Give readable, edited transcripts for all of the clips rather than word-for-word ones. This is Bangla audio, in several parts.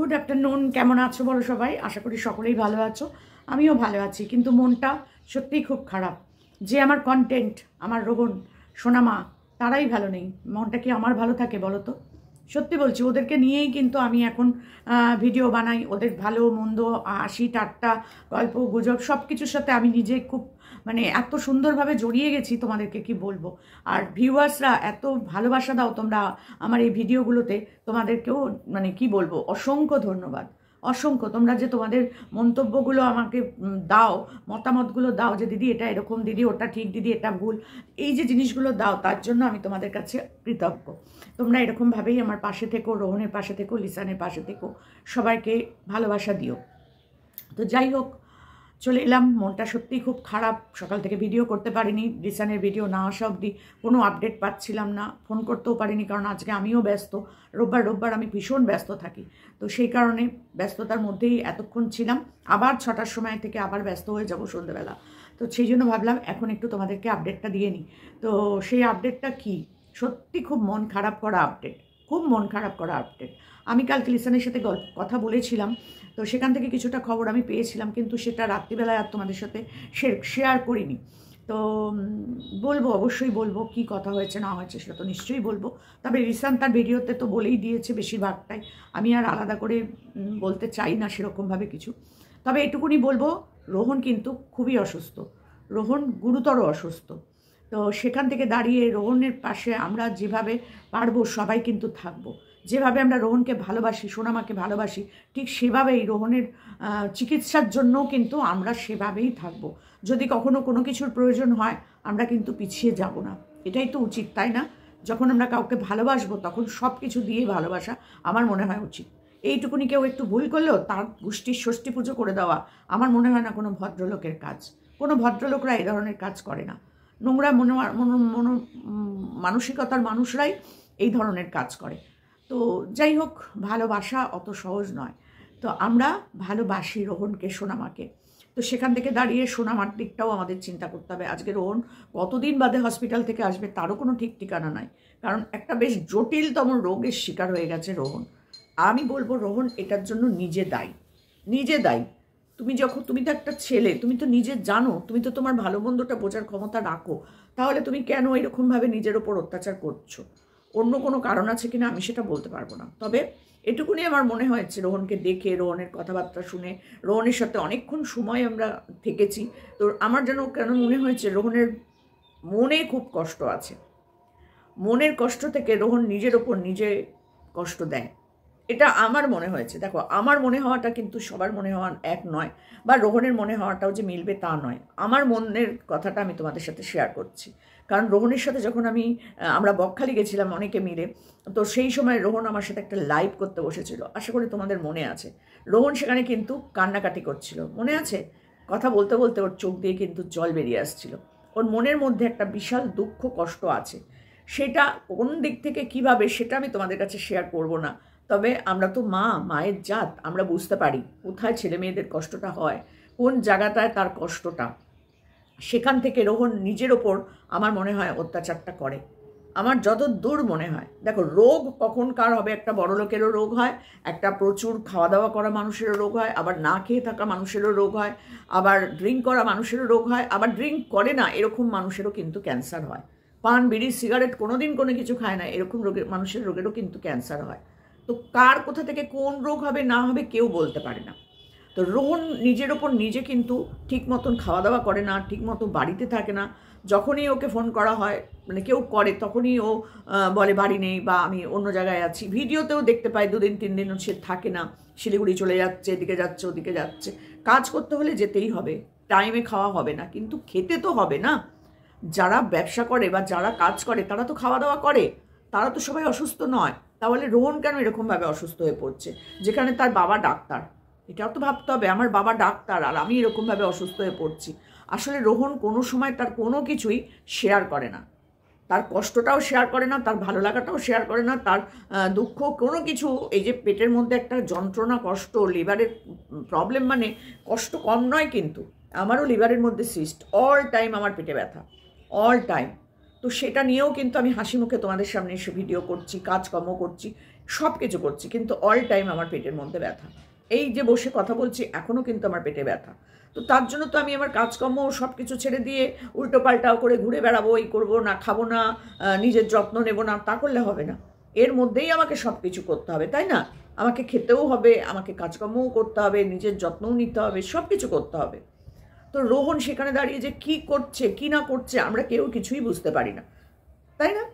Good afternoon. কেমন আছো বলো সবাই? আশা করি সকলেই ভালো আছো, আমিও ভালো আছি। কিন্তু মনটা সত্যিই খুব খারাপ যে আমার কন্টেন্ট, আমার রোহন, সোনামা তারাই ভালো নেই। মনটা কি আমার ভালো থাকে বলো তো? সত্যি বলছি, ওদেরকে নিয়েই কিন্তু আমি এখন ভিডিও বানাই। ওদের ভালো মন্দ, হাসি ঠাট্টা, গল্প গুজব সব কিছুর সাথে আমি নিজে খুব এত সুন্দরভাবে জড়িয়ে গেছি, তোমাদেরকে কি বলবো। আর ভিউয়ার্সরা এত ভালোবাসা দাও তোমরা আমার এই ভিডিওগুলোতে, তোমাদেরকেও কি বলবো, অসংখ্য ধন্যবাদ। অসংখ্য। তোমরা যে তোমাদের মন্তব্যগুলো আমাকে দাও, মতামতগুলো দাও যে দিদি এটা এরকম, দিদি ওটা ঠিক, দিদি এটা ভুল, এই যে জিনিসগুলো দাও তার জন্য আমি তোমাদের কাছে কৃতজ্ঞ। তোমরা এরকমভাবেই আমার পাশে থেকো, রোহনের পাশে থেকো, লিসানের পাশে থেকো, সবাইকে ভালোবাসা দিও। তো যাই হোক, চলে এলাম। মনটা সত্যিই খুব খারাপ, সকাল থেকে ভিডিও করতে পারিনি। লিসানের ভিডিও না আসা অবধি কোনো আপডেট পাচ্ছিলাম না, ফোন করতেও পারিনি, কারণ আজকে আমিও ব্যস্ত। রোববার আমি ভীষণ ব্যস্ত থাকি, তো সেই কারণে ব্যস্ততার মধ্যেই এতক্ষণ ছিলাম। আবার 6টার সময় থেকে আবার ব্যস্ত হয়ে যাব সন্ধ্যেবেলা। তো সেই জন্য ভাবলাম এখন একটু তোমাদেরকে আপডেটটা দিয়ে নিই। তো সেই আপডেটটা কি, সত্যি খুব মন খারাপ করা আপডেট, খুব মন খারাপ করা আপডেট। আমি কালকে লিসানের সাথে কথা বলেছিলাম, তো সেখান থেকে কিছুটা খবর আমি পেয়েছিলাম, কিন্তু সেটা রাত্রিবেলায় আর তোমাদের সাথে শেয়ার করিনি। তো বলবো, অবশ্যই বলবো কি কথা হয়েছে না হয়েছে, সেটা তো নিশ্চয়ই বলবো। তবে রিসান তার ভিডিওতে তো বলেই দিয়েছে বেশিরভাগটাই, আমি আর আলাদা করে বলতে চাই না সেরকমভাবে কিছু। তবে এটুকুনি বলবো, রোহন কিন্তু খুবই অসুস্থ, রোহন গুরুতর অসুস্থ। তো সেখান থেকে দাঁড়িয়ে রোহনের পাশে আমরা যেভাবে পারবো সবাই কিন্তু থাকবো। যেভাবে আমরা রোহনকে ভালোবাসি, সোনামাকে ভালোবাসি, ঠিক সেভাবেই রোহনের চিকিৎসার জন্যও কিন্তু আমরা সেভাবেই থাকবো। যদি কখনো কোনো কিছুর প্রয়োজন হয় আমরা কিন্তু পিছিয়ে যাব না, এটাই তো উচিত, তাই না? যখন আমরা কাউকে ভালোবাসবো তখন সব কিছু দিয়ে ভালোবাসা আমার মনে হয় উচিত। এইটুকুনি কেউ একটু ভুল করলেও তার গোষ্ঠীর ষষ্ঠী পুজো করে দেওয়া আমার মনে হয় না কোনো ভদ্রলোকের কাজ। কোনো ভদ্রলোকরা এই ধরনের কাজ করে না। নোংরা মানসিকতার মানুষরাই এই ধরনের কাজ করে। তো যাই হোক, ভালোবাসা অত সহজ নয়। তো আমরা ভালোবাসি রোহনকে, সোনামাকে। তো সেখান থেকে দাঁড়িয়ে সোনামার দিকটাও আমাদের চিন্তা করতে হবে। আজকে রোহন কতদিন বাদে হসপিটাল থেকে আসবে তারও কোনো ঠিক ঠিকানা নাই, কারণ একটা বেশ জটিলতম রোগের শিকার হয়ে গেছে রোহন। আমি বলবো রোহন এটার জন্য নিজে দায়ী, নিজে দায়ী। তুমি তো একটা ছেলে, তুমি তো নিজে জানো, তুমি তো তোমার ভালো মন্দটা বোঝার ক্ষমতা রাখো, তাহলে তুমি কেন এরকমভাবে নিজের ওপর অত্যাচার করছো? অন্য কোনো কারণ আছে কিনা আমি সেটা বলতে পারবো না। তবে এটুকুনি আমার মনে হয়েছে, রোহনকে দেখে, রোহনের কথাবার্তা শুনে, রোহনের সাথে অনেকক্ষণ সময় আমরা থেকেছি, তো আমার যেন কেন মনে হয়েছে রোহনের মনে খুব কষ্ট আছে। মনের কষ্ট থেকে রোহন নিজের ওপর নিজে কষ্ট দেয়, এটা আমার মনে হয়েছে। দেখো, আমার মনে হওয়াটা কিন্তু সবার মনে হওয়া এক নয়, বা রোহনের মনে হওয়াটাও যে মিলবে তা নয়। আমার মনের কথাটা আমি তোমাদের সাথে শেয়ার করছি, কারণ রোহনের সাথে যখন আমরা বকখালি গেছিলাম অনেকে মিলে, তো সেই সময় রোহন আমার সাথে একটা লাইভ করতে বসেছিল, আশা করি তোমাদের মনে আছে। রোহন সেখানে কিন্তু কান্নাকাটি করছিল, মনে আছে? কথা বলতে বলতে ওর চোখ দিয়ে কিন্তু জল বেরিয়ে আসছিল। ওর মনের মধ্যে একটা বিশাল দুঃখ কষ্ট আছে, সেটা কোন দিক থেকে কিভাবে সেটা আমি তোমাদের কাছে শেয়ার করব না। তবে আমরা তো মায়ের জাত, আমরা বুঝতে পারি কোথায় ছেলে মেয়েদের কষ্টটা হয়, কোন জায়গাটায় তার কষ্টটা। সেখান থেকে রোহন নিজের ওপর আমার মনে হয় অত্যাচারটা করে, আমার যত দূর মনে হয়। দেখো, রোগ কখন কার হবে, একটা বড় লোকেরও রোগ হয়, একটা প্রচুর খাওয়া দাওয়া করা মানুষেরও রোগ হয়, আবার না খেয়ে থাকা মানুষেরও রোগ হয়, আবার ড্রিঙ্ক করা মানুষেরও রোগ হয়, আবার ড্রিঙ্ক করে না এরকম মানুষেরও কিন্তু ক্যান্সার হয়। পান বিড়ি সিগারেট কোনোদিন কোনো কিছু খায় না এরকম মানুষের রোগেরও কিন্তু ক্যান্সার হয়। তো কার কোথা থেকে কোন রোগ হবে না হবে কেউ বলতে পারে না। তো রোহন নিজের ওপর নিজে কিন্তু ঠিক মতন খাওয়া দাওয়া করে না, ঠিক মতো বাড়িতে থাকে না। যখনই ওকে ফোন করা হয়, কেউ করে, তখনই ও বলে বাড়ি নেই বা আমি অন্য জায়গায় আছি। ভিডিওতেও দেখতে পাই 2 দিন 3 দিন সে থাকে না, শিলিগুড়ি চলে যাচ্ছে, এদিকে যাচ্ছে ওদিকে যাচ্ছে। কাজ করতে হলে যেতেই হবে, টাইমে খাওয়া হবে না, কিন্তু খেতে তো হবে না। যারা ব্যবসা করে বা যারা কাজ করে তারা তো খাওয়া দাওয়া করে, তারা তো সবাই অসুস্থ নয়। তাহলে রোহন কেন এরকমভাবে অসুস্থ হয়ে পড়ছে, যেখানে তার বাবা ডাক্তার? এটাও তো ভাবতে হবে, আমার বাবা ডাক্তার আর আমি এরকমভাবে অসুস্থ হয়ে পড়ছি। আসলে রোহন কোনো সময় তার কোনো কিছুই শেয়ার করে না, তার কষ্টটাও শেয়ার করে না, তার ভালো লাগাটাও শেয়ার করে না, তার দুঃখ কোনো কিছু। এই যে পেটের মধ্যে একটা যন্ত্রণা, কষ্ট, লিভারের প্রবলেম, কষ্ট কম নয় কিন্তু। আমারও লিভারের মধ্যে সিস্ট, অল টাইম আমার পেটে ব্যথা, অল টাইম। তো সেটা নিয়েও কিন্তু আমি হাসি মুখে তোমাদের সামনে এসে ভিডিও করছি, কাজকর্ম করছি, সব কিছু করছি, কিন্তু অল টাইম আমার পেটের মধ্যে ব্যথা। এই যে বসে কথা বলছি এখনও কিন্তু আমার পেটে ব্যথা। তো তার জন্য তো আমি আমার কাজকর্ম সব কিছু ছেড়ে দিয়ে উল্টো পাল্টাও করে ঘুরে বেড়াবো, এই করবো না, খাবো না, নিজের যত্ন নেব না, তা করলে হবে না। এর মধ্যেই আমাকে সব কিছু করতে হবে, তাই না? আমাকে খেতেও হবে, আমাকে কাজকর্মও করতে হবে, নিজের যত্নও নিতে হবে, সব কিছু করতে হবে। তো রোহন সেখানে দাঁড়িয়ে যে কি করছে কি না করছে আমরা কেউ কিছুই বুঝতে পারি না, তাই না?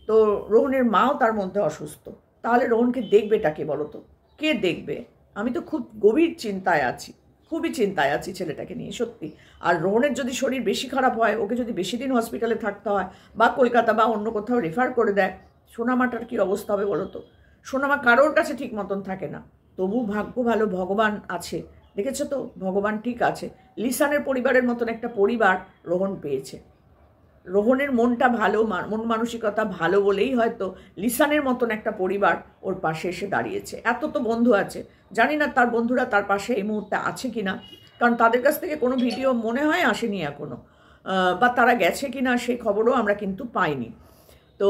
তো রোহনের মাও তার মধ্যে অসুস্থ, তাহলে রোহনকে দেখবেটা কে বলো তো? কে দেখবে? আমি তো খুব গভীর চিন্তায় আছি, খুবই চিন্তায় আছি ছেলেটাকে নিয়ে, সত্যি। আর রোহনের যদি শরীর বেশি খারাপ হয়, ওকে যদি বেশি দিন হসপিটালে থাকতে হয়, বা কলকাতা বা অন্য কোথাও রেফার করে দেয়, সোনামাটার কি অবস্থা হবে বলো তো? সোনামা কারোর কাছে ঠিক মতন থাকে না, তবু ভাগ্য ভালো, ভগবান আছে, দেখেছো তো, ভগবান ঠিক আছে। লিসানের পরিবারের মতন একটা পরিবার রোহন পেয়েছে। রোহনের মনটা ভালো, মন মানসিকতা ভালো বলেই হয়তো লিসানের মতন একটা পরিবার ওর পাশে এসে দাঁড়িয়েছে। এত তো বন্ধু আছে, জানি না তার বন্ধুরা তার পাশে এই মুহূর্তে আছে কিনা, কারণ তাদের কাছ থেকে কোনো ভিডিও মনে হয় আসেনি এখনো, বা তারা গেছে কিনা সেই খবরও আমরা কিন্তু পাইনি। তো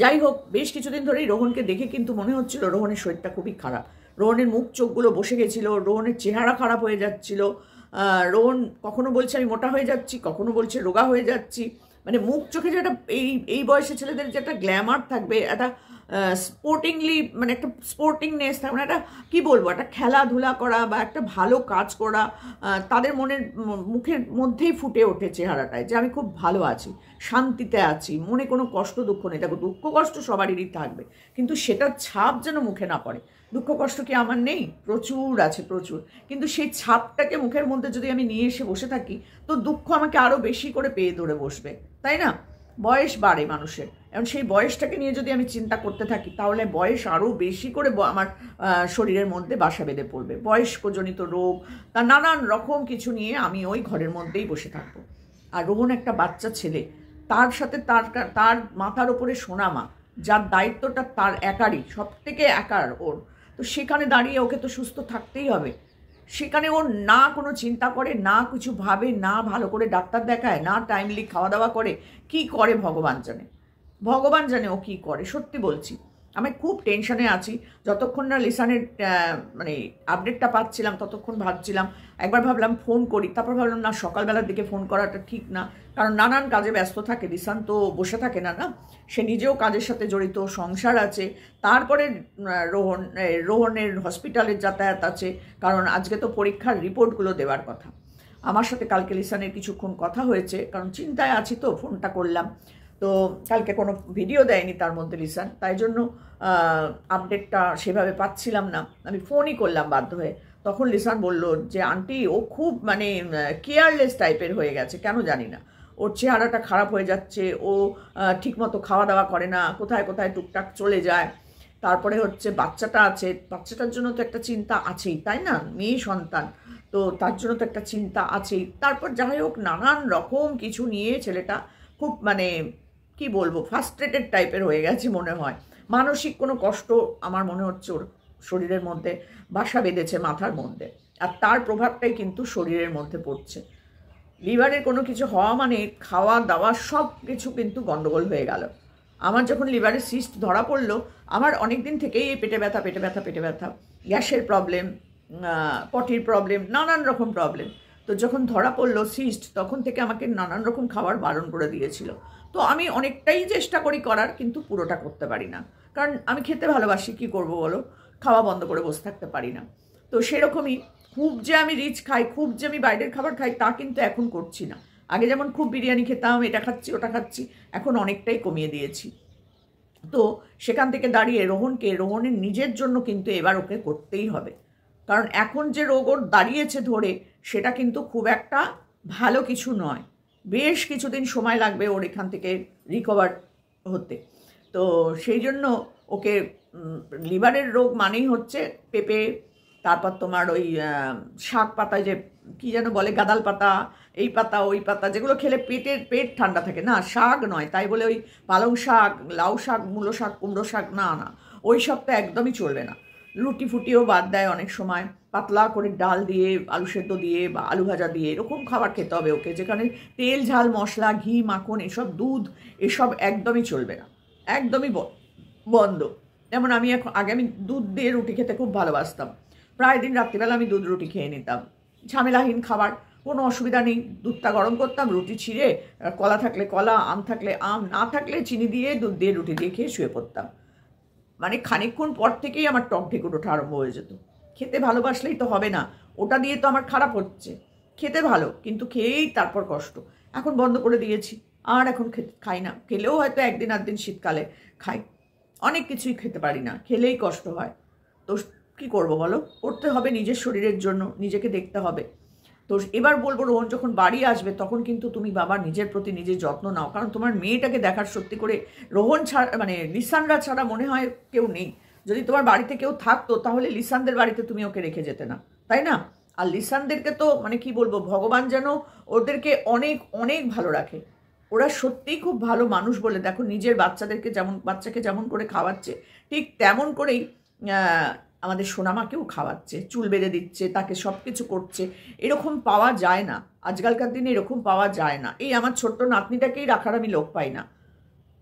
যাই হোক, বেশ কিছুদিন ধরেই রোহনকে দেখে কিন্তু মনে হচ্ছিল রোহনের শরীরটা খুবই খারাপ। রোহনের মুখ চোখগুলো বসে গেছিল, রোহনের চেহারা খারাপ হয়ে যাচ্ছিল। রোহন কখনো বলছে আমি মোটা হয়ে যাচ্ছি, কখনো বলছে রোগা হয়ে যাচ্ছি। মানে মুখ চোখে যেটা এই বয়সে ছেলেদের যে একটা গ্ল্যামার থাকবে, একটা স্পোর্টিংলি, মানে একটা স্পোর্টিংনেস থাকবে, মানে একটা কী বলবো, একটা খেলাধুলা করা বা একটা ভালো কাজ করা, তাদের মুখের মধ্যেই ফুটে ওঠে চেহারাটায় যে আমি খুব ভালো আছি, শান্তিতে আছি, মনে কোনো কষ্ট দুঃখ নেই। দেখো, দুঃখ কষ্ট সবারই থাকবে, কিন্তু সেটার ছাপ যেন মুখে না পড়ে। দুঃখ কষ্ট কি আমার নেই? প্রচুর আছে, প্রচুর। কিন্তু সেই ছাপটাকে মুখের মধ্যে যদি আমি নিয়ে এসে বসে থাকি, তো দুঃখ আমাকে আরও বেশি করে পেয়ে ধরে বসবে, তাই না? বয়স বাড়ে মানুষের, এবং সেই বয়সটাকে নিয়ে যদি আমি চিন্তা করতে থাকি, তাহলে বয়স আরও বেশি করে আমার শরীরের মধ্যে বাসা বেঁধে পড়বে। বয়স্কজনিত রোগ, তা নানান রকম কিছু নিয়ে আমি ওই ঘরের মধ্যেই বসে থাকবো। আর রোহন একটা বাচ্চা ছেলে, তার সাথে তার মাথার ওপরে সোনামা, যার দায়িত্বটা তার একারই, সব থেকে একার ওর। তো সেখানে দাঁড়িয়ে ওকে তো সুস্থ থাকতেই হবে। সেখানে ও না কোনো চিন্তা করে, না কিছু ভাবে, না ভালো করে ডাক্তার দেখায়, না টাইমলি খাওয়া দাওয়া করে। কি করে ভগবান জানে, ভগবান জানে ও কি করে। সত্যি বলছি, আমি খুব টেনশনে আছি। যতক্ষণ না লিসানের মানে আপডেটটা পাচ্ছিলাম, ততক্ষণ ভাবছিলাম, একবার ভাবলাম ফোন করি, তারপর ভাবলাম না, সকালবেলার দিকে ফোন করাটা ঠিক না, কারণ নানান কাজে ব্যস্ত থাকে। লিসান তো বসে থাকে না, না, সে নিজেও কাজের সাথে জড়িত, সংসার আছে, তারপরে রোহনের হসপিটালের যাতায়াত আছে, কারণ আজকে তো পরীক্ষার রিপোর্টগুলো দেওয়ার কথা। আমার সাথে কালকে লিসানের কিছুক্ষণ কথা হয়েছে, কারণ চিন্তায় আছি তো ফোনটা করলাম। তো কালকে কোনো ভিডিও দেয়নি তার মধ্যে লিসান, তাই জন্য আপডেটটা সেভাবে পাচ্ছিলাম না। আমি ফোনই করলাম বাধ্য হয়ে। তখন লিসান বলল যে আন্টি, ও খুব মানে কেয়ারলেস টাইপের হয়ে গেছে, কেন জানি না, ওর চেহারাটা খারাপ হয়ে যাচ্ছে, ও ঠিকমতো খাওয়া দাওয়া করে না, কোথায় কোথায় টুকটাক চলে যায়। তারপরে হচ্ছে বাচ্চাটা আছে, বাচ্চাটার জন্য তো একটা চিন্তা আছেই, তাই না? মেয়ে সন্তান, তো তার জন্য তো একটা চিন্তা আছেই। তারপর যাই হোক, নানান রকম কিছু নিয়ে ছেলেটা খুব মানে কি বলবো, ফ্রাস্ট্রেটেড টাইপের হয়ে গেছে মনে হয়। মানসিক কোনো কষ্ট আমার মনে হচ্ছে ওর শরীরের মধ্যে বাসা বেঁধেছে, মাথার মধ্যে, আর তার প্রভাবটাই কিন্তু শরীরের মধ্যে পড়ছে। লিভারের কোনো কিছু হওয়া মানে খাওয়া দাওয়া সব কিছু কিন্তু গন্ডগোল হয়ে গেল। আমার যখন লিভারের সিস্ট ধরা পড়লো, আমার অনেক দিন থেকেই এই পেটে ব্যথা, পেটে ব্যথা, পেটে ব্যথা, গ্যাসের প্রবলেম, পটির প্রবলেম, নানান রকম প্রবলেম। তো যখন ধরা পড়লো সিস্ট, তখন থেকে আমাকে নানান রকম খাবার বারণ করে দিয়েছিল। তো আমি অনেকটাই চেষ্টা করি করার, কিন্তু পুরোটা করতে পারি না, কারণ আমি খেতে ভালোবাসি, কি করব বলো, খাওয়া বন্ধ করে বসে থাকতে পারি না। তো সেরকমই খুব যে আমি রিচ খাই, খুব যে আমি বাইরের খাবার খাই, তা কিন্তু এখন করছি না। আগে যেমন খুব বিরিয়ানি খেতাম, এটা খাচ্ছি ওটা খাচ্ছি, এখন অনেকটাই কমিয়ে দিয়েছি। তো সেখান থেকে দাঁড়িয়ে রোহনের নিজের জন্য কিন্তু এবার ওকে করতেই হবে, কারণ এখন যে রোগ ওর দাঁড়িয়েছে ধরে, সেটা কিন্তু খুব একটা ভালো কিছু নয়। বেশ কিছুদিন সময় লাগবে ওর এখান থেকে রিকভার হতে। তো সেই জন্য ওকে, লিভারের রোগ মানেই হচ্ছে পেঁপে, তারপর তোমার ওই শাক পাতা, যে কি যেন বলে, গাদাল পাতা, এই পাতা ওই পাতা, যেগুলো খেলে পেট ঠান্ডা থাকে, না শাক নয়, তাই বলে ওই পালং শাক, লাউ শাক, মূলো শাক, কুমড়ো শাক, না না, ওই সব তো একদমই চলবে না। লুটি ফুটিও বাদ দেয় অনেক সময়, পাতলা করে ডাল দিয়ে, আলু সেদ্ধ দিয়ে বা আলু ভাজা দিয়ে এরকম খাবার খেতে হবে ওকে, যেখানে তেল ঝাল মশলা, ঘি মাখন, এসব দুধ, এসব একদমই চলবে না, একদমই বন্ধ। যেমন আমি এখন আগে আমি দুধ দিয়ে রুটি খেতে খুব ভালোবাসতাম, প্রায় দিন রাত্রিবেলা আমি দুধ রুটি খেয়ে নিতাম, ঝামেলাহীন খাবার, কোনো অসুবিধা নেই। দুধটা গরম করতাম, রুটি ছিঁড়ে, কলা থাকলে কলা, আম থাকলে আম, না থাকলে চিনি দিয়ে দুধ দিয়ে রুটি দিয়ে খেয়ে শুয়ে পড়তাম। মানে খানিকক্ষণ পর থেকেই আমার টক ঢেকুর ওঠা আরম্ভ হয়ে যেত। খেতে ভালোবাসলেই তো হবে না, ওটা দিয়ে তো আমার খারাপ হচ্ছে। খেতে ভালো, কিন্তু খেয়েই তারপর কষ্ট। এখন বন্ধ করে দিয়েছি, আর এখন খাই না। খেলেও হয়তো একদিন আধদিন শীতকালে খাই, অনেক কিছুই খেতে পারি না, খেলেই কষ্ট হয়। তো কি করব বলো, করতে হবে নিজের শরীরের জন্য, নিজেকে দেখতে হবে। তো এবার বলবো, রোহন যখন বাড়ি আসবে তখন কিন্তু তুমি বাবা নিজের প্রতি নিজের যত্ন নাও, কারণ তোমার মেয়েটাকে দেখার সত্যি করে রোহন ছাড়া, মানে লিসানরা ছাড়া মনে হয় কেউ নেই। যদি তোমার বাড়িতে কেউ থাকতো তাহলে লিসানদের বাড়িতে তুমি ওকে রেখে যেতে না, তাই না? আর লিসানদেরকে তো মানে কি বলবো, ভগবান যেন ওদেরকে অনেক অনেক ভালো রাখে। ওরা সত্যিই খুব ভালো মানুষ বলে, দেখো নিজের বাচ্চাদেরকে যেমন, বাচ্চাকে যেমন করে খাওয়াচ্ছে ঠিক তেমন করেই আমাদের সোনামাকেও খাওয়াচ্ছে, চুল বেঁধে দিচ্ছে, তাকে সব কিছু করছে। এরকম পাওয়া যায় না, আজকালকার দিনে এরকম পাওয়া যায় না। এই আমার ছোট্ট নাতনিটাকেই রাখার আমি লোক পাই না।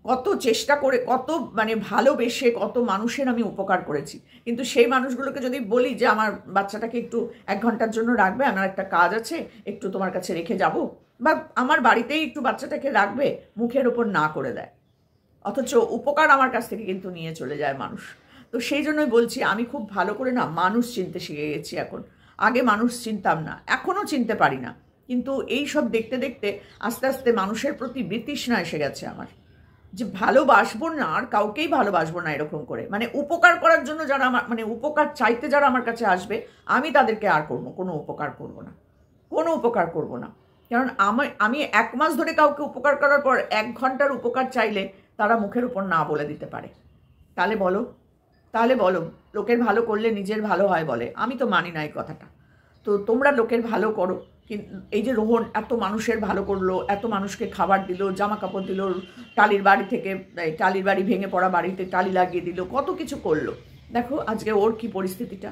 কত চেষ্টা করে, কত মানে ভালোবেসে কত মানুষের আমি উপকার করেছি, কিন্তু সেই মানুষগুলোকে যদি বলি যে আমার বাচ্চাটাকে একটু 1 ঘন্টার জন্য রাখবে, আমার একটা কাজ আছে, একটু তোমার কাছে রেখে যাব, বা আমার বাড়িতেই একটু বাচ্চাটাকে রাখবে, মুখের ওপর না করে দেয়। অথচ উপকার আমার কাছ থেকে কিন্তু নিয়ে চলে যায় মানুষ। তো সেই জন্যই বলছি, আমি খুব ভালো করে না মানুষ চিনতে শিখে গেছি এখন। আগে মানুষ চিনতাম না, এখনও চিনতে পারি না, কিন্তু এই সব দেখতে দেখতে আস্তে আস্তে মানুষের প্রতি বিতৃষ্ণা এসে গেছে আমার, যে ভালোবাসবো না, আর কাউকেই ভালোবাসবো না এরকম করে। মানে উপকার করার জন্য যারা আমার, মানে উপকার চাইতে যারা আমার কাছে আসবে, আমি তাদেরকে আর কোনো উপকার করব না, কোনো উপকার করব না। কারণ আমি 1 মাস ধরে কাউকে উপকার করার পর 1 ঘন্টার উপকার চাইলে তারা মুখের উপর না বলে দিতে পারে। তাহলে বলো লোকের ভালো করলে নিজের ভালো হয় বলে, আমি তো মানি না এই কথাটা। তো তোমরা লোকের ভালো করো, কিন্তু এই যে রোহন এত মানুষের ভালো করলো, এত মানুষকে খাবার দিল, জামা কাপড় দিল, টালির বাড়ি থেকে, টালির বাড়ি ভেঙে পড়া বাড়িতে টালি লাগিয়ে দিল, কত কিছু করলো। দেখো আজকে ওর কি পরিস্থিতিটা।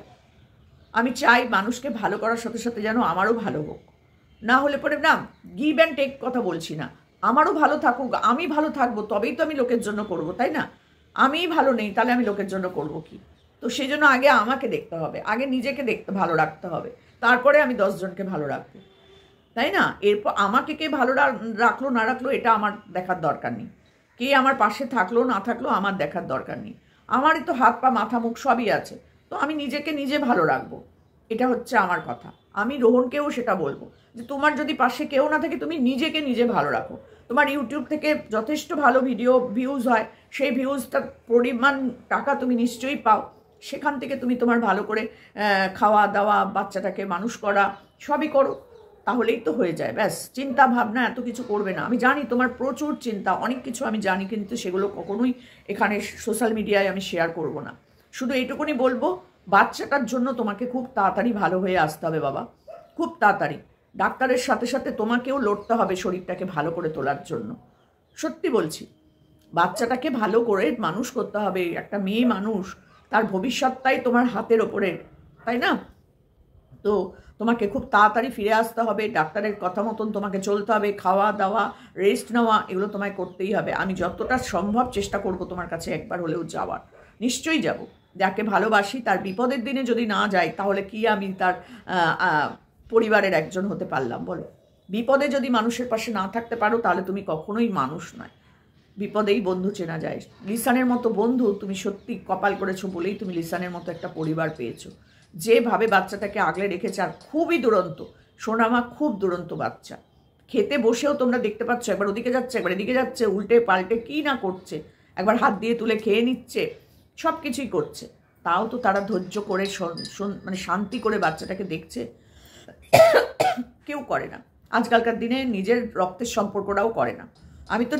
আমি চাই মানুষকে ভালো করার সাথে সাথে যেন আমারও ভালো হোক, না হলে পরে না, গিভ অ্যান্ড টেক কথা বলছি না, আমারও ভালো থাকুক, আমি ভালো থাকবো, তবেই তো আমি লোকের জন্য করব, তাই না? আমিই ভালো নেই, তাহলে আমি লোকের জন্য করব কি? তো সেই জন্য আগে আমাকে দেখতে হবে, আগে নিজেকে ভালো রাখতে হবে, তারপরে আমি 10 জনকে ভালো রাখবো, তাই না? এরপর আমাকে কে ভালো রাখলো না রাখলো এটা আমার দেখার দরকার নেই, কে আমার পাশে থাকলো না থাকলো আমার দেখার দরকার নেই। আমারই তো হাত পা মাথা মুখ সবই আছে, তো আমি নিজেকে নিজে ভালো রাখবো, এটা হচ্ছে আমার কথা। আমি রোহনকেও সেটা বলবো যে তোমার যদি পাশে কেউ না থাকে, তুমি নিজেকে নিজে ভালো রাখো। তোমার ইউটিউব থেকে যথেষ্ট ভালো ভিডিও ভিউজ হয়, সেই ভিউজটার পরিমাণ টাকা তুমি নিশ্চয়ই পাও, সেখান থেকে তুমি তোমার ভালো করে খাওয়া দাওয়া, বাচ্চাটাকে মানুষ করা, সবই করো, তাহলেই তো হয়ে যায়। ব্যাস, চিন্তা ভাবনা এত কিছু করবে না। আমি জানি তোমার প্রচুর চিন্তা, অনেক কিছু আমি জানি, কিন্তু সেগুলো কখনোই এখানে সোশ্যাল মিডিয়ায় আমি শেয়ার করব না। শুধু এইটুকুনি বলবো, বাচ্চাটার জন্য তোমাকে খুব তাড়াতাড়ি ভালো হয়ে আসতে হবে বাবা, খুব তাড়াতাড়ি। ডাক্তারের সাথে সাথে তোমাকেও লড়তে হবে শরীরটাকে ভালো করে তোলার জন্য। সত্যি বলছি, বাচ্চাটাকে ভালো করে মানুষ করতে হবে। একটা মেয়ে মানুষ, তার ভবিষ্যৎটাই তোমার হাতের ওপরে, তাই না? তো তোমাকে খুব তাড়াতাড়ি ফিরে আসতে হবে, ডাক্তারের কথা মতন তোমাকে চলতে হবে, খাওয়া দাওয়া, রেস্ট নেওয়া, এগুলো তোমায় করতেই হবে। আমি যতটা সম্ভব চেষ্টা করব তোমার কাছে একবার হলেও যাওয়ার, নিশ্চয়ই যাব। যাকে ভালোবাসি তার বিপদের দিনে যদি না যাই, তাহলে কি আমি তার পরিবারের একজন হতে পারলাম বলো? বিপদে যদি মানুষের পাশে না থাকতে পারো, তাহলে তুমি কখনোই মানুষ নয়। বিপদেই বন্ধু চেনা যায়। লিসানের মতো বন্ধু তুমি সত্যি কপাল করেছো বলেই তুমি লিসানের মতো একটা পরিবার পেয়েছো, যেভাবে বাচ্চাটাকে আগলে রেখেছে। আর খুবই দুরন্ত সোনামা, খুব দুরন্ত বাচ্চা। খেতে বসেও তোমরা দেখতে পাচ্ছ, একবার ওদিকে যাচ্ছে একবার এদিকে যাচ্ছে, উল্টে পাল্টে কী না করছে, একবার হাত দিয়ে তুলে খেয়ে নিচ্ছে, সব কিছুই করছে। তাও তো তারা ধৈর্য করে মানে শান্তি করে বাচ্চাটাকে দেখছে। কেউ করে না আজকালকার দিনে, নিজের রক্তের সম্পর্কটাও করে না। আমি তো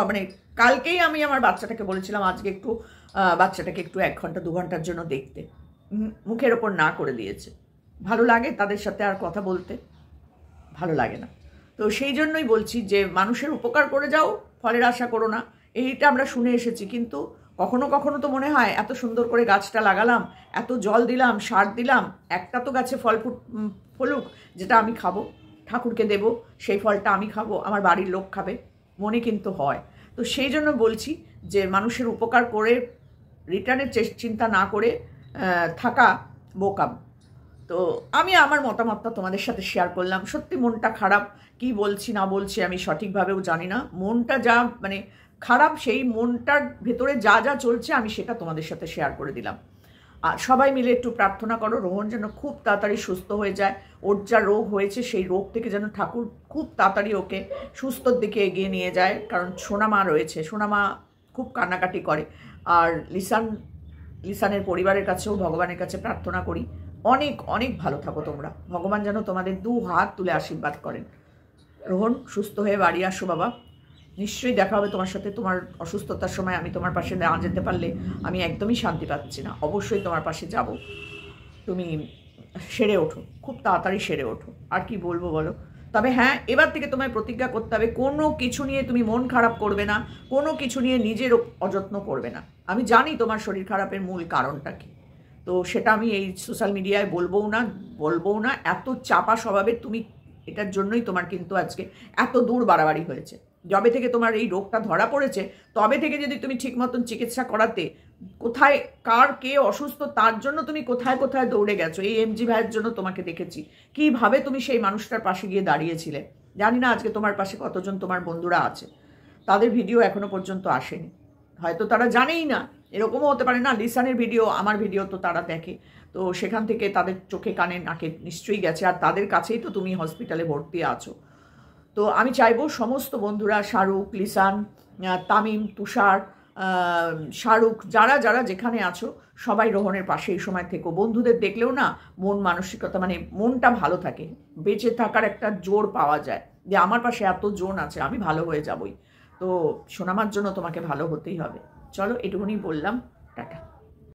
মানে কালকেই আমি আমার বাচ্চাটাকে বলেছিলাম আজকে একটু বাচ্চাটাকে একটু 1 ঘন্টা 2 ঘন্টার জন্য দেখতে, মুখের ওপর না করে দিয়েছে। ভালো লাগে তাদের সাথে আর কথা বলতে? ভালো লাগে না। তো সেই জন্যই বলছি যে মানুষের উপকার করে যাও, ফলের আশা করো না। এইটা আমরা শুনে এসেছি, কিন্তু কখনো কখনো তো মনে হয় এত সুন্দর করে গাছটা লাগালাম, এত জল দিলাম, সার দিলাম, একটা তো গাছে ফল ফলুক যেটা আমি খাবো, ঠাকুরকে দেব, সেই ফলটা আমি খাবো, আমার বাড়ির লোক খাবে, মনে কিন্তু হয়। তো সেই জন্য বলছি যে মানুষের উপকার করে রিটার্নের চিন্তা না করে থাকা বোকাম। তো আমি আমার মতামতটা তোমাদের সাথে শেয়ার করলাম। সত্যি মনটা খারাপ, কি বলছি না বলছি আমি সঠিকভাবেও জানি না। মনটা যা মানে খারাপ, সেই মনটার ভেতরে যা যা চলছে আমি সেটা তোমাদের সাথে শেয়ার করে দিলাম। আর সবাই মিলে একটু প্রার্থনা করো রোহন যেন খুব তাড়াতাড়ি সুস্থ হয়ে যায়। ওর যা রোগ হয়েছে সেই রোগ থেকে যেন ঠাকুর খুব তাড়াতাড়ি ওকে সুস্থর দিকে এগিয়ে নিয়ে যায়। কারণ সোনামা রয়েছে, সোনামা খুব কান্নাকাটি করে। আর লিসানের পরিবারের কাছেও ভগবানের কাছে প্রার্থনা করি অনেক অনেক ভালো থাকো তোমরা। ভগবান যেন তোমাদের 2 হাত তুলে আশীর্বাদ করেন। রোহন সুস্থ হয়ে বাড়ি আসো বাবা, নিশ্চয়ই দেখা হবে তোমার সাথে। তোমার অসুস্থতার সময় আমি তোমার পাশে না যেতে পারলে আমি একদমই শান্তি পাচ্ছি না। অবশ্যই তোমার পাশে যাব, তুমি সেরে ওঠো, খুব তাড়াতাড়ি সেরে ওঠো। আর কি বলবো বলো। তবে হ্যাঁ, এবার থেকে তোমায় প্রতিজ্ঞা করতে হবে কোনো কিছু নিয়ে তুমি মন খারাপ করবে না, কোনো কিছু নিয়ে নিজের অযত্ন করবে না। আমি জানি তোমার শরীর খারাপের মূল কারণটা কি, তো সেটা আমি এই সোশ্যাল মিডিয়ায় বলবও না। এত চাপা স্বভাবের তুমি, এটার জন্যই তোমার কিন্তু আজকে এত দূর বাড়াবাড়ি হয়েছে। যবে থেকে তোমার এই রোগটা ধরা পড়েছে তবে থেকে যদি তুমি ঠিক মতন চিকিৎসা করাতে, কোথায় কার কে অসুস্থ তার জন্য তুমি কোথায় কোথায় দৌড়ে গেছো। এই এমজি ভাইয়ের জন্য তোমাকে দেখেছি কিভাবে তুমি সেই মানুষটার পাশে গিয়ে দাঁড়িয়েছিলে। জানি না আজকে তোমার পাশে কতজন তোমার বন্ধুরা আছে, তাদের ভিডিও এখনো পর্যন্ত আসেনি, হয়তো তারা জানেই না। এরকমও হতে পারে না, লিসানের ভিডিও আমার ভিডিও তো তারা দেখে, তো সেখান থেকে তাদের চোখে কানে নাকে নিশ্চয়ই গেছে। আর তাদের কাছেই তো তুমি হসপিটালে ভর্তি আছো। তো আমি চাইবো সমস্ত বন্ধুরা, শাহরুখ, লিসান, তামিম, তুষার, শাহরুখ, যারা যারা যেখানে আছো সবাই রোহনের পাশে এই সময় থেকো। বন্ধুদের দেখলেও না মন মানসিকতা মানে মনটা ভালো থাকে, বেঁচে থাকার একটা জোর পাওয়া যায় যে আমার পাশে এত জন আছে, আমি ভালো হয়ে যাবই। তো সোনামার জন্য তোমাকে ভালো হতেই হবে। চলো এটুকুনি বললাম, টাটা।